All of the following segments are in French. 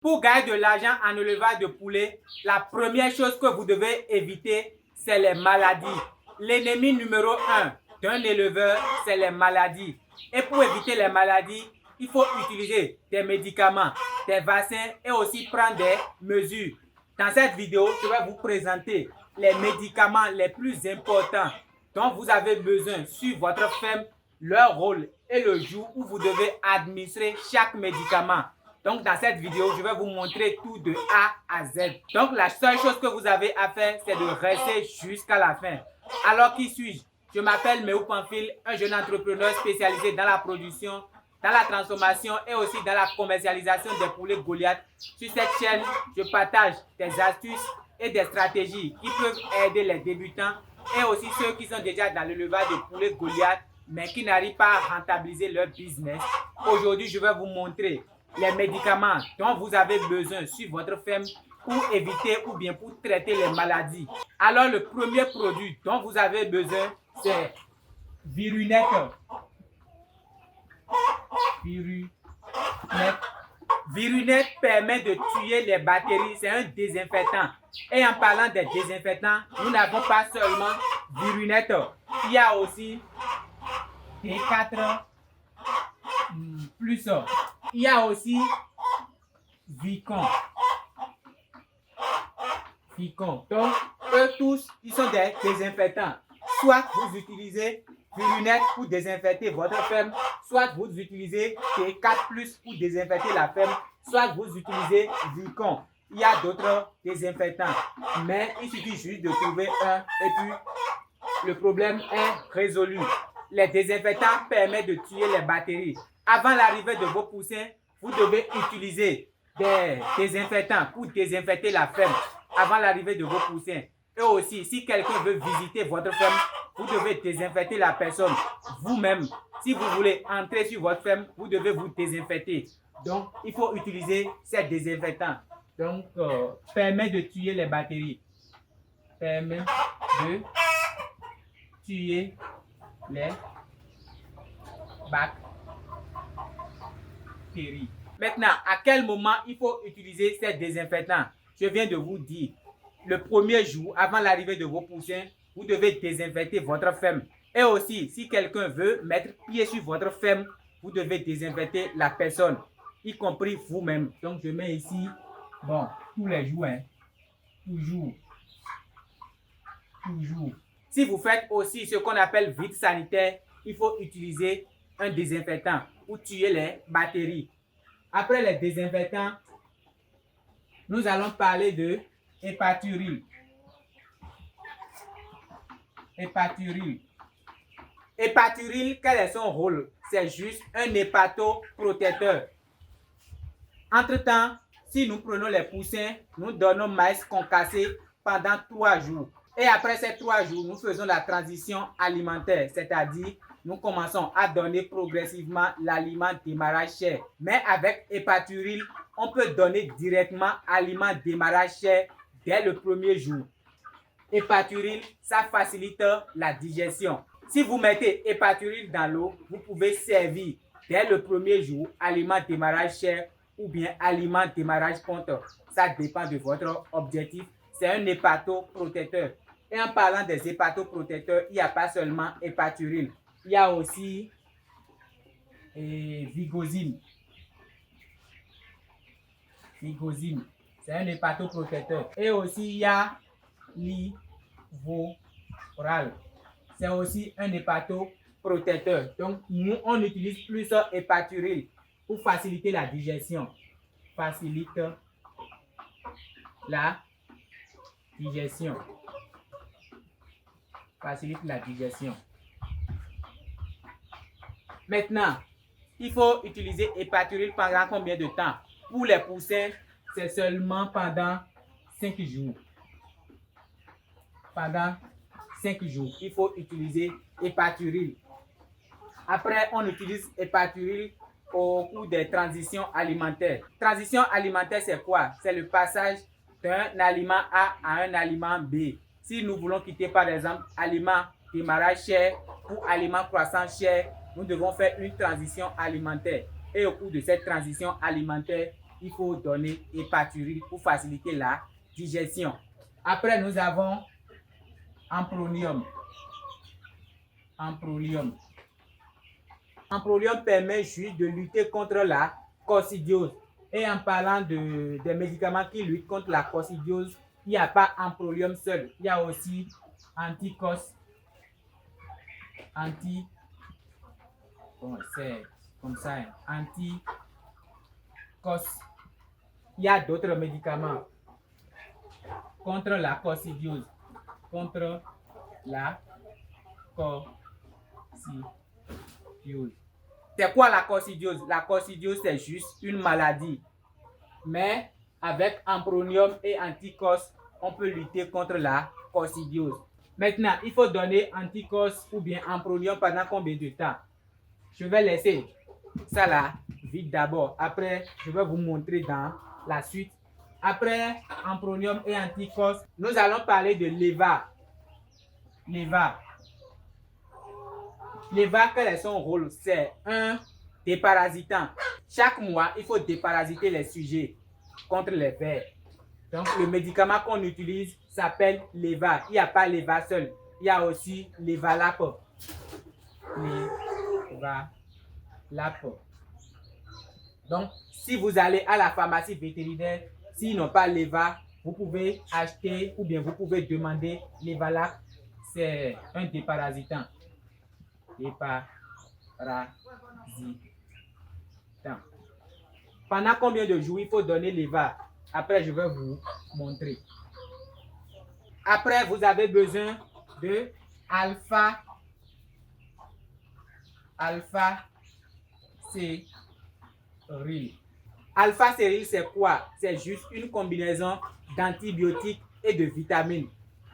Pour gagner de l'argent en élevage de poulets, la première chose que vous devez éviter, c'est les maladies. L'ennemi numéro 1 d'un éleveur, c'est les maladies. Et pour éviter les maladies, il faut utiliser des médicaments, des vaccins et aussi prendre des mesures. Dans cette vidéo, je vais vous présenter les médicaments les plus importants dont vous avez besoin sur votre ferme, leur rôle et le jour où vous devez administrer chaque médicament. Donc, dans cette vidéo, je vais vous montrer tout de A à Z. Donc, la seule chose que vous avez à faire, c'est de rester jusqu'à la fin. Alors, qui suis-je? Je m'appelle Méhou Pamphile, un jeune entrepreneur spécialisé dans la production, dans la transformation et aussi dans la commercialisation des poulets Goliath. Sur cette chaîne, je partage des astuces et des stratégies qui peuvent aider les débutants et aussi ceux qui sont déjà dans l'élevage de poulets Goliath, mais qui n'arrivent pas à rentabiliser leur business. Aujourd'hui, je vais vous montrer les médicaments dont vous avez besoin sur votre ferme pour éviter ou bien pour traiter les maladies. Alors, le premier produit dont vous avez besoin, c'est Virunette. Virunette permet de tuer les bactéries, c'est un désinfectant. Et en parlant des désinfectants, nous n'avons pas seulement Virunette, il y a aussi T4 plus. Il y a aussi Vicon. Donc, eux tous, ils sont des désinfectants. Soit vous utilisez Virunette pour désinfecter votre ferme, soit vous utilisez T4+ pour désinfecter la ferme, soit vous utilisez Vicon. Il y a d'autres désinfectants, mais il suffit juste de trouver un et puis le problème est résolu. Les désinfectants permettent de tuer les bactéries. Avant l'arrivée de vos poussins, vous devez utiliser des désinfectants pour désinfecter la ferme avant l'arrivée de vos poussins. Et aussi, si quelqu'un veut visiter votre ferme, vous devez désinfecter la personne vous-même. Si vous voulez entrer sur votre ferme, vous devez vous désinfecter. Donc, il faut utiliser ces désinfectants. Donc, permet de tuer les bactéries. Permet de tuer les bactéries. Maintenant, à quel moment il faut utiliser ces désinfectants? Je viens de vous dire, le premier jour, avant l'arrivée de vos poussins, vous devez désinfecter votre ferme. Et aussi, si quelqu'un veut mettre pied sur votre ferme, vous devez désinfecter la personne, y compris vous-même. Donc, je mets ici, bon, tous les jours, hein, toujours. Si vous faites aussi ce qu'on appelle vide sanitaire, il faut utiliser un désinfectant pour tuer les bactéries. Après les désinfectants, nous allons parler de Hépaturil. Hépaturil, quel est son rôle? C'est juste un hépatoprotecteur. Entre-temps, si nous prenons les poussins, nous donnons maïs concassé pendant 3 jours. Et après ces 3 jours, nous faisons la transition alimentaire, c'est-à-dire nous commençons à donner progressivement l'aliment démarrage chair. Mais avec Hépaturil, on peut donner directement aliment démarrage chair dès le premier jour. Hépaturil, ça facilite la digestion. Si vous mettez Hépaturil dans l'eau, vous pouvez servir dès le premier jour aliment démarrage chair ou bien aliment démarrage ponte. Ça dépend de votre objectif. C'est un hépatoprotecteur. Et en parlant des hépatoprotecteurs, il n'y a pas seulement Hépaturil. Il y a aussi Vigosine. C'est un hépatoprotecteur. Et aussi, il y a Livoral. C'est aussi un hépatoprotecteur. Donc, nous, on utilise plus Hépaturil pour faciliter la digestion. Facilite la digestion. Maintenant, il faut utiliser Hépaturil pendant combien de temps? Pour les poussins, c'est seulement pendant 5 jours. Pendant 5 jours, il faut utiliser Hépaturil. Après, on utilise Hépaturil au cours des transitions alimentaires. Transition alimentaire, c'est quoi? C'est le passage d'un aliment A à un aliment B. Si nous voulons quitter par exemple aliment démarrage chair pour aliment croissant chair, nous devons faire une transition alimentaire. Et au cours de cette transition alimentaire, il faut donner Hépaturil pour faciliter la digestion. Après, nous avons Amprolium. Amprolium. Amprolium permet juste de lutter contre la coccidiose. Et en parlant des médicaments qui luttent contre la coccidiose, il n'y a pas Amprolium seul. Il y a aussi Anticos. Bon, c'est comme ça. Anticos. Il y a d'autres médicaments contre la coccidiose. Contre la coccidiose. C'est quoi la coccidiose? La coccidiose, c'est juste une maladie. Mais avec Amprolium et Anticos, on peut lutter contre la coccidiose. Maintenant, il faut donner Anticos ou bien Amprolium pendant combien de temps? Je vais laisser ça là vite d'abord. Après, je vais vous montrer dans la suite. Après Amprolium et Anticos, nous allons parler de l'EVA. L'EVA, quel est son rôle? C'est un déparasitant. Chaque mois, il faut déparasiter les sujets contre les vers. Donc, le médicament qu'on utilise s'appelle l'EVA. Il n'y a pas l'EVA seul. Il y a aussi l'EVALAP. L'EVALAP. Donc, si vous allez à la pharmacie vétérinaire, s'ils n'ont pas l'EVA, vous pouvez acheter ou bien vous pouvez demander l'EVALAP. C'est un déparasitant. Déparasitant. Pendant combien de jours il faut donner l'EVA? Après, je vais vous montrer. Après, vous avez besoin de Alpha-Céril. Alpha-Céril, c'est quoi? C'est juste une combinaison d'antibiotiques et de vitamines.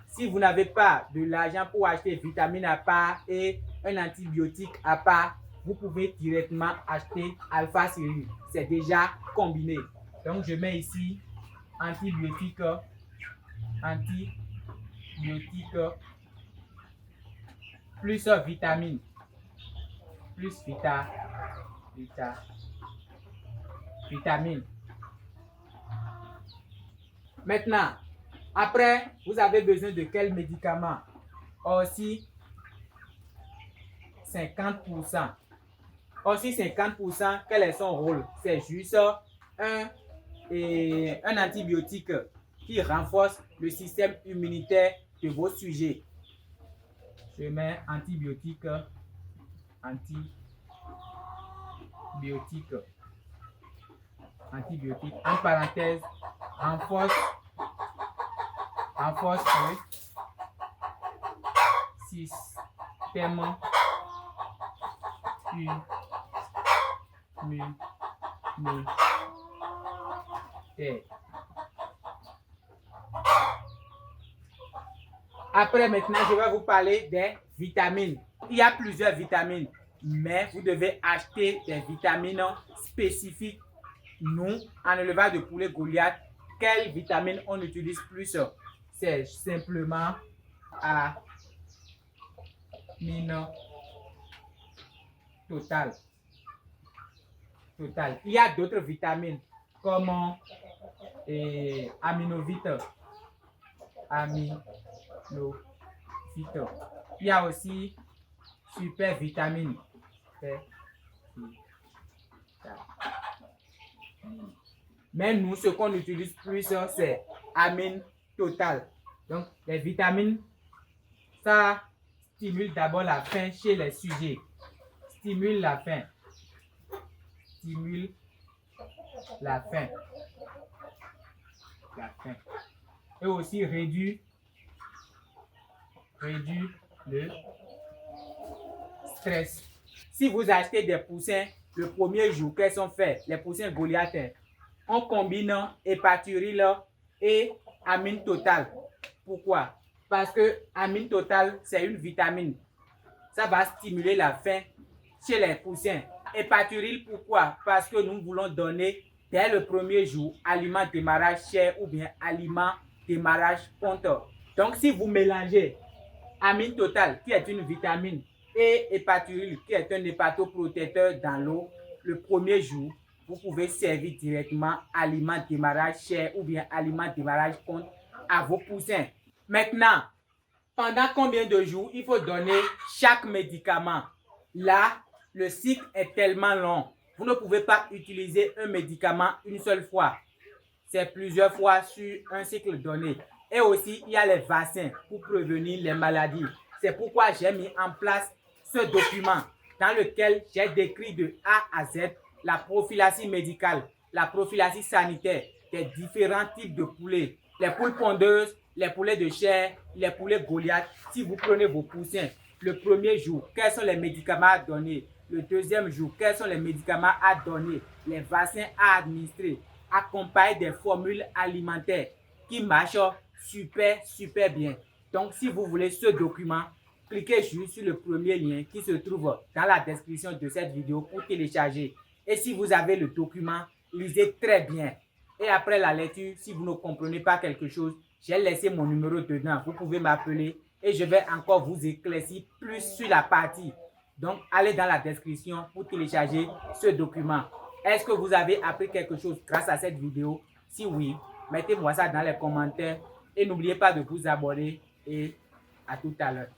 Si vous n'avez pas de l'argent pour acheter vitamines à part et un antibiotique à part, vous pouvez directement acheter Alpha-Céril. C'est déjà combiné. Donc, je mets ici antibiotique plus vitamine. Vitamine. Maintenant, après, vous avez besoin de quel médicament? Aussi 50%. Aussi 50%, quel est son rôle? C'est juste un antibiotique qui renforce le système immunitaire de vos sujets. Je mets antibiotique. En parenthèse, renforce le système immunitaire. Après, maintenant, je vais vous parler des vitamines. Il y a plusieurs vitamines, mais vous devez acheter des vitamines spécifiques. Nous, en élevage de poulet Goliath, quelles vitamines on utilise plus? C'est simplement amino total. Il y a d'autres vitamines comme aminovite. Il y a aussi super vitamine. Mais nous, ce qu'on utilise plus, c'est amine total. Donc, les vitamines, ça stimule d'abord la faim chez les sujets. Stimule la faim. Et aussi réduit le stress. Si vous achetez des poussins, le premier jour, qu'elles sont faits? Les poussins Goliath, on combine Hépaturil et amine totale. Pourquoi? Parce que amine totale, c'est une vitamine. Ça va stimuler la faim chez les poussins. Hépaturil, pourquoi? Parce que nous voulons donner dès le premier jour aliment démarrage chair ou bien aliment démarrage ponte. Donc, si vous mélangez amine totale, qui est une vitamine, et Hépaturil, qui est un hépatoprotecteur dans l'eau, le premier jour, vous pouvez servir directement aliment démarrage chair ou bien aliment démarrage ponte à vos poussins. Maintenant, pendant combien de jours il faut donner chaque médicament? Là, le cycle est tellement long. Vous ne pouvez pas utiliser un médicament une seule fois. C'est plusieurs fois sur un cycle donné. Et aussi, il y a les vaccins pour prévenir les maladies. C'est pourquoi j'ai mis en place ce document dans lequel j'ai décrit de A à Z la prophylaxie médicale, la prophylaxie sanitaire des différents types de poulets. Les poules pondeuses, les poulets de chair, les poulets Goliath. Si vous prenez vos poussins, le premier jour, quels sont les médicaments à donner? Le deuxième jour, quels sont les médicaments à donner? Les vaccins à administrer, accompagné des formules alimentaires qui marchent super bien. Donc, si vous voulez ce document, cliquez juste sur le premier lien qui se trouve dans la description de cette vidéo pour télécharger. Et si vous avez le document, lisez très bien. Et après la lecture, si vous ne comprenez pas quelque chose, j'ai laissé mon numéro dedans. Vous pouvez m'appeler et je vais encore vous éclaircir plus sur la partie. Donc, allez dans la description pour télécharger ce document. Est-ce que vous avez appris quelque chose grâce à cette vidéo? Si oui, mettez-moi ça dans les commentaires et n'oubliez pas de vous abonner et à tout à l'heure.